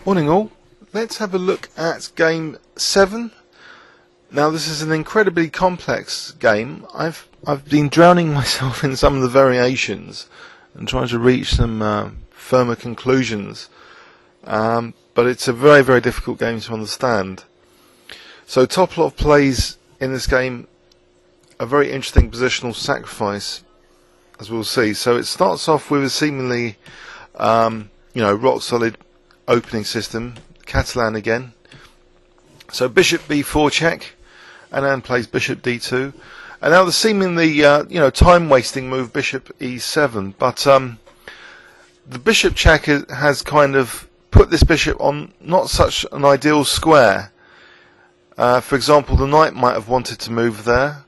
Morning all, let's have a look at game 7. Now this is an incredibly complex game. I've been drowning myself in some of the variations and trying to reach some firmer conclusions, but it's a very, very difficult game to understand. So Topalov plays in this game a very interesting positional sacrifice, as we'll see. So it starts off with a seemingly rock solid opening system, Catalan again. So bishop b4 check, Anand plays bishop d2, and now the seemingly time wasting move bishop e7, but the bishop check has kind of put this bishop on not such an ideal square. For example, the knight might have wanted to move there.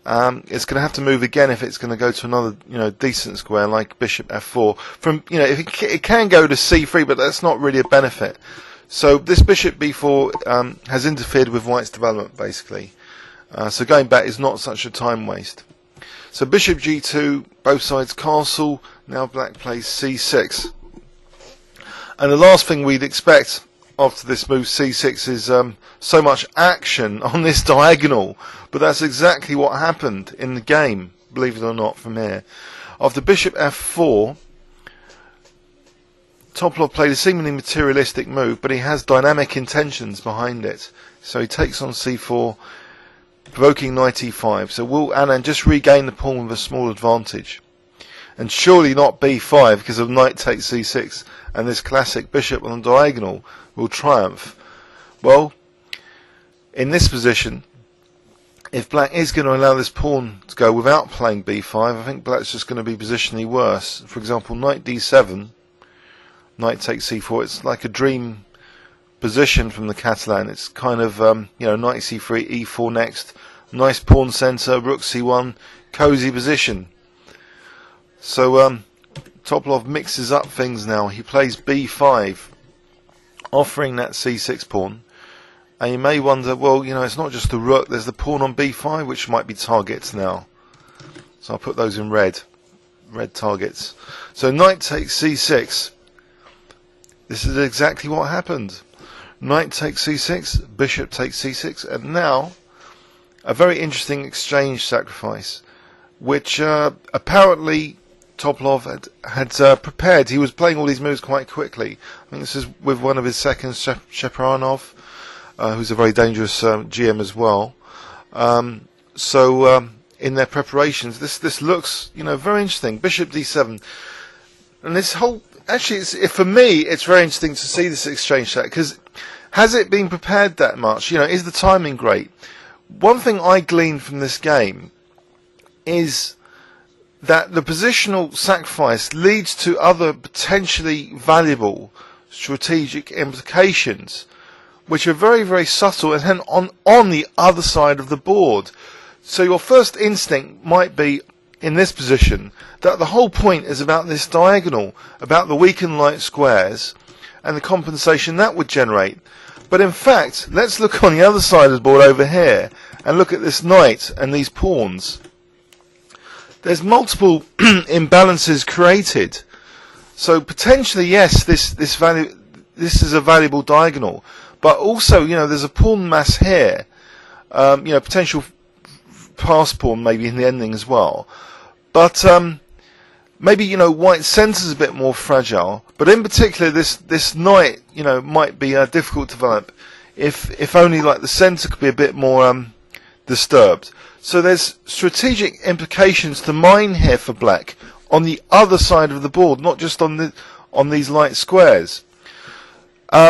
It's going to have to move again if it's going to go to another, decent square like bishop f4. If it can go to c3, but that's not really a benefit. So this bishop b4 has interfered with white's development, basically. So going back is not such a time waste. So bishop g2, both sides castle. Now black plays c6. And the last thing we'd expect after this move c6 is so much action on this diagonal, but that's exactly what happened in the game, believe it or not, from here. After bishop f4, Topalov played a seemingly materialistic move, but he has dynamic intentions behind it. So he takes on c4, provoking knight e5. So will Anand just regain the pawn with a small advantage? And surely not b5, because of knight takes c6, and this classic bishop on the diagonal will triumph. Well, in this position, if black is going to allow this pawn to go without playing b5, I think black's just going to be positionally worse. For example, knight d7, knight takes c4. It's like a dream position from the Catalan. It's kind of knight c3, e4 next, nice pawn center, rook c1, cozy position. So Topalov mixes up things now. He plays b5, offering that c6 pawn. And you may wonder, well, it's not just the rook, there's the pawn on b5, which might be targets now. So I'll put those in red targets. So knight takes c6. This is exactly what happened. Knight takes c6, bishop takes c6, and now a very interesting exchange sacrifice, which apparently Topalov had prepared. He was playing all these moves quite quickly. I think this is with one of his seconds, Sheparanov, who's a very dangerous GM as well. So in their preparations, this looks very interesting. Bishop d7, and this whole for me it's very interesting to see this exchange set, because has it been prepared that much? Is the timing great? One thing I gleaned from this game is that the positional sacrifice leads to other potentially valuable strategic implications, which are very, very subtle and then on the other side of the board. So your first instinct might be, in this position, that the whole point is about this diagonal, about the weakened light squares and the compensation that would generate. But in fact, let's look on the other side of the board over here and look at this knight and these pawns. There's multiple imbalances created. So potentially, yes, this is a valuable diagonal. But also, there's a pawn mass here. Potential pass pawn maybe in the ending as well. But maybe white centre's a bit more fragile. But in particular, this knight might be difficult to develop if only like the centre could be a bit more disturbed. So there's strategic implications to mine here for black on the other side of the board, not just on these light squares.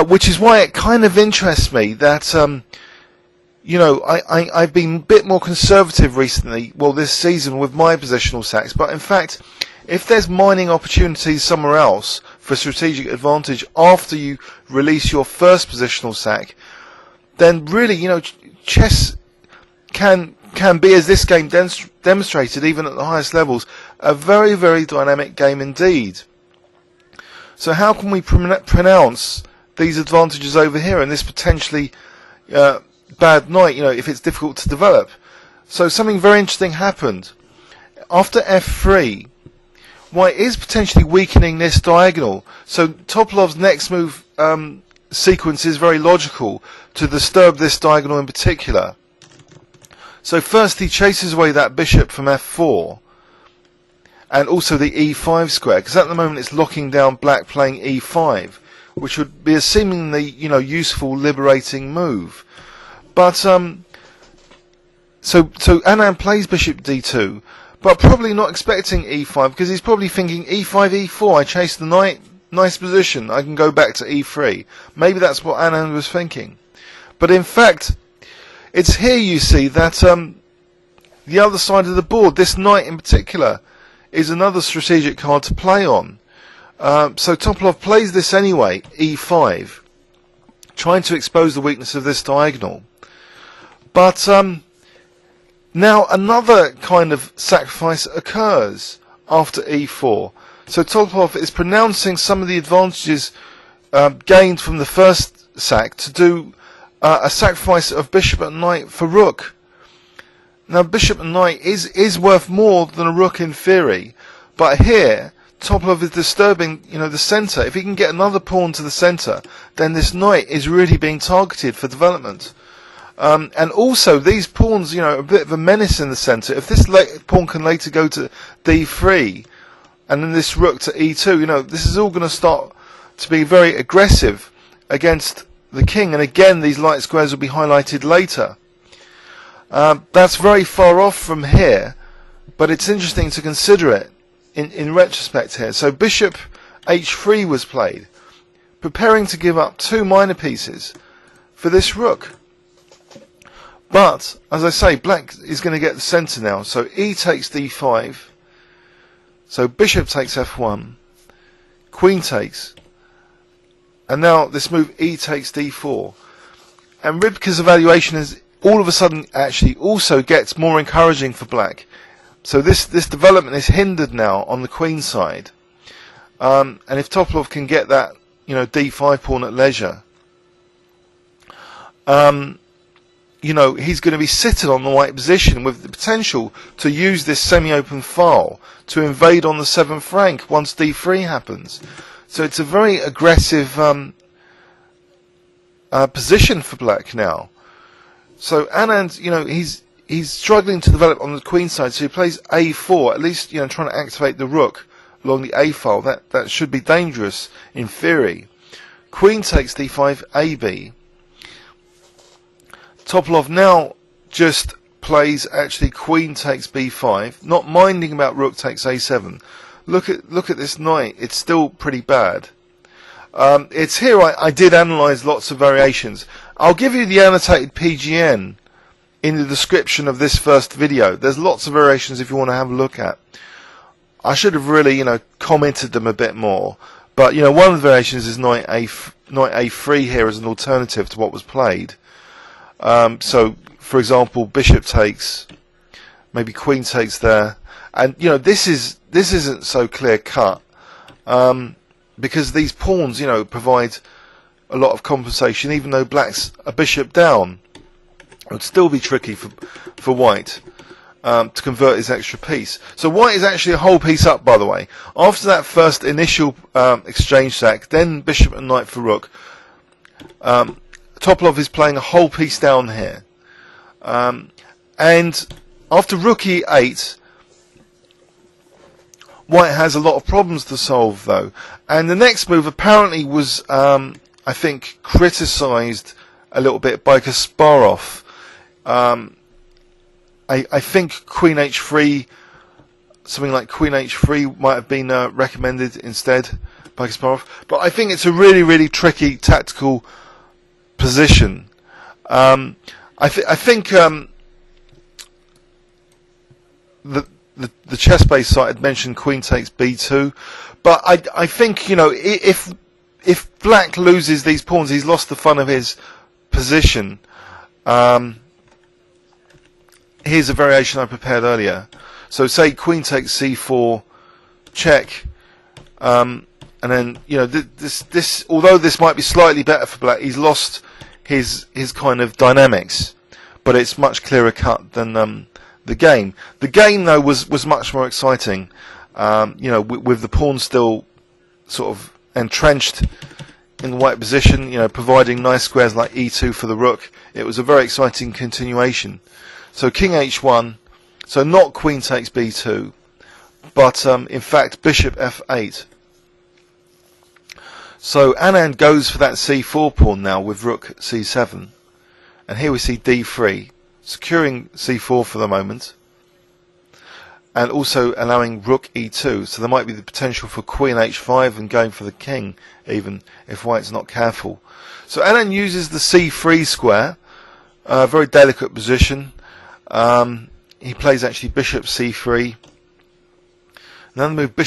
Which is why it kind of interests me that I've been a bit more conservative recently, this season, with my positional sacks. But in fact, if there's mining opportunities somewhere else for strategic advantage after you release your first positional sack, then really, chess can be, as this game demonstrated, even at the highest levels, a very, very dynamic game indeed. So how can we pronounce these advantages over here and this potentially bad knight, if it's difficult to develop? So something very interesting happened. After f3, white is potentially weakening this diagonal. So Topalov's next move sequence is very logical to disturb this diagonal in particular. So first he chases away that bishop from f4, and also the e5 square, because at the moment it's locking down black playing e5, which would be a seemingly, useful, liberating move. But so Anand plays bishop d2, but probably not expecting e5, because he's probably thinking e5, e4, I chase the knight, nice position, I can go back to e3. Maybe that's what Anand was thinking. But in fact, it's here you see that the other side of the board, this knight in particular, is another strategic card to play on. So Topalov plays this anyway, e5, trying to expose the weakness of this diagonal. But now another kind of sacrifice occurs after e4. So Topalov is pronouncing some of the advantages gained from the first sack to do a sacrifice of bishop and knight for rook. Now bishop and knight is worth more than a rook in theory, but here Topalov is disturbing the centre. If he can get another pawn to the centre, then this knight is really being targeted for development. And also these pawns, a bit of a menace in the centre. If this pawn can later go to d3, and then this rook to e2, this is all going to start to be very aggressive against the king. And again, these light squares will be highlighted later. That's very far off from here, but it's interesting to consider it in retrospect here. So bishop h3 was played, preparing to give up two minor pieces for this rook. But, as I say, black is going to get the centre now. So e takes d5. So bishop takes f1. Queen takes. And now this move e takes d4. And Rybka's evaluation is all of a sudden actually also gets more encouraging for black. So this development is hindered now on the queen side. And if Topalov can get that, d5 pawn at leisure, he's going to be sitting on the white position with the potential to use this semi-open file to invade on the 7th rank once d3 happens. So it's a very aggressive position for black now. So Anand, he's struggling to develop on the queen side, so he plays a4, at least trying to activate the rook along the a file. That should be dangerous in theory. Queen takes d5, ab. Topalov now just plays actually queen takes b5, not minding about rook takes a7. Look at this knight, it's still pretty bad. It's here I did analyse lots of variations. I'll give you the annotated PGN in the description of this first video. There's lots of variations if you want to have a look at. I should have really commented them a bit more, but one of the variations is knight a3 here as an alternative to what was played. So for example, bishop takes, maybe queen takes there, and this isn't so clear cut, because these pawns provide a lot of compensation. Even though black's a bishop down, it would still be tricky for white to convert his extra piece. So white is actually a whole piece up, by the way. After that first initial exchange sack, then bishop and knight for rook, Topalov is playing a whole piece down here. And after rook e8, white has a lot of problems to solve, though. And the next move apparently was, I think, criticised a little bit by Kasparov. I think queen h3, something like queen h3 might have been recommended instead by Kasparov. But I think it's a really, really tricky tactical position. I think the chess-based site had mentioned queen takes b2, but I think if black loses these pawns, he's lost the fun of his position. Here's a variation I prepared earlier. So say queen takes c4, check, and then this although this might be slightly better for black, he's lost his kind of dynamics, but it's much clearer cut than the game. The game though was much more exciting, with the pawn still sort of entrenched in the white position, you know, providing nice squares like e2 for the rook. It was a very exciting continuation. So king h1, so not queen takes b2, but in fact bishop f8. So Anand goes for that c4 pawn now with rook c7, and here we see d3, securing c4 for the moment, and also allowing rook e2. So there might be the potential for queen h5 and going for the king, even if white's not careful. So Anand uses the c3 square, a very delicate position. He plays actually bishop c3, and then the move bishop